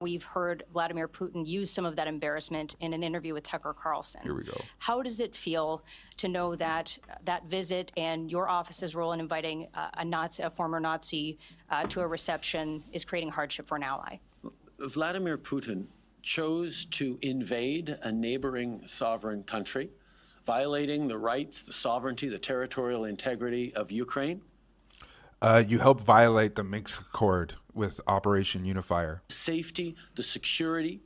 We've heard Vladimir Putin use some of that embarrassment in an interview with Tucker Carlson. Here we go. How does it feel to know that that visit and your office's role in inviting a former Nazi to a reception is creating hardship for an ally? Vladimir Putin chose to invade a neighboring sovereign country, violating the rights, the sovereignty, the territorial integrity of Ukraine. You helped violate the Minsk Accord with Operation Unifier. Safety, the security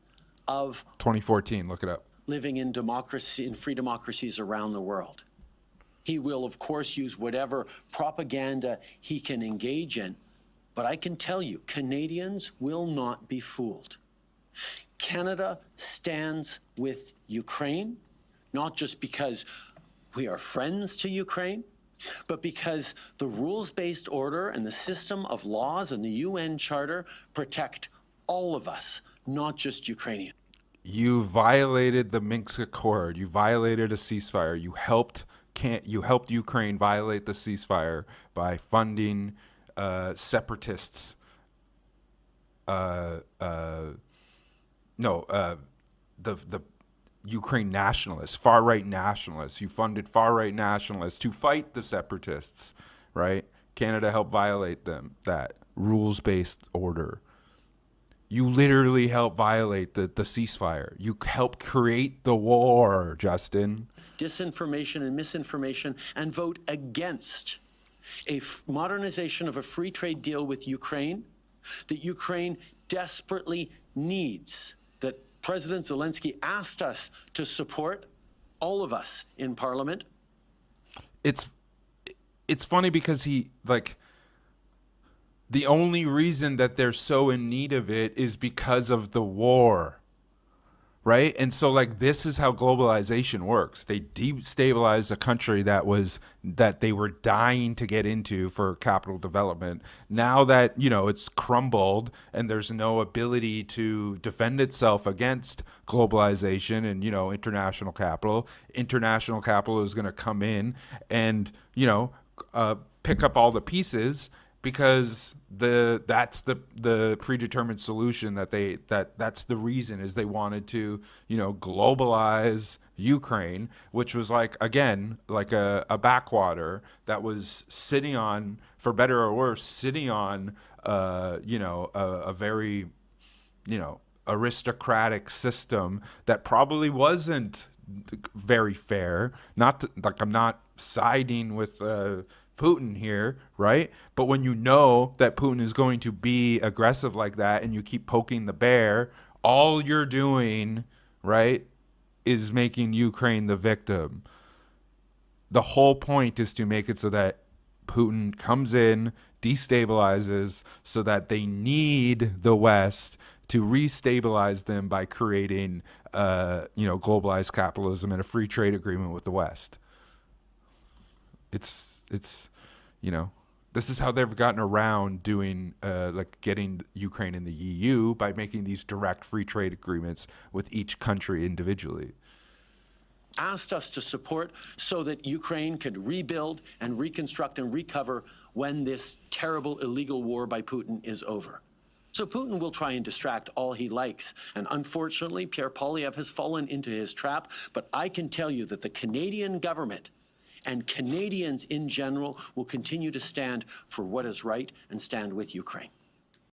of 2014, look it up. living in democracy, in free democracies around the world. He will, of course, use whatever propaganda he can engage in. But I can tell you, Canadians will not be fooled. Canada stands with Ukraine, not just because we are friends to Ukraine, but because the rules-based order and the system of laws and the UN Charter protect all of us, not just Ukrainians. You violated the Minsk Accord. You violated a ceasefire. You helped Ukraine violate the ceasefire by funding separatists. The Ukraine nationalists, far-right nationalists. You funded far-right nationalists to fight the separatists, right? Canada helped violate that rules-based order. You literally helped violate the ceasefire. You helped create the war, Justin. Disinformation and misinformation, and vote against a modernization of a free trade deal with Ukraine that Ukraine desperately needs, that President Zelensky asked us to support, all of us in Parliament. It's funny because the only reason that they're so in need of it is because of the war, right? And so this is how globalization works. They destabilize a country that they were dying to get into for capital development. Now that, it's crumbled and there's no ability to defend itself against globalization and, international capital is going to come in and, pick up all the pieces, because that's the predetermined solution that's the reason is they wanted to globalize Ukraine, which was a backwater that was sitting on, for better or worse, sitting on a very aristocratic system that probably wasn't very fair. I'm not siding with Putin here, right? But when you know that Putin is going to be aggressive like that and you keep poking the bear, all you're doing, right, is making Ukraine the victim. The whole point is to make it so that Putin comes in, destabilizes, so that they need the West to restabilize them by creating globalized capitalism and a free trade agreement with the West. This is how they've gotten around doing getting Ukraine in the EU, by making these direct free trade agreements with each country individually. Asked us to support so that Ukraine could rebuild and reconstruct and recover when this terrible illegal war by Putin is over. So Putin will try and distract all he likes. And unfortunately, Pierre Poilievre has fallen into his trap. But I can tell you that the Canadian government and Canadians in general will continue to stand for what is right and stand with Ukraine.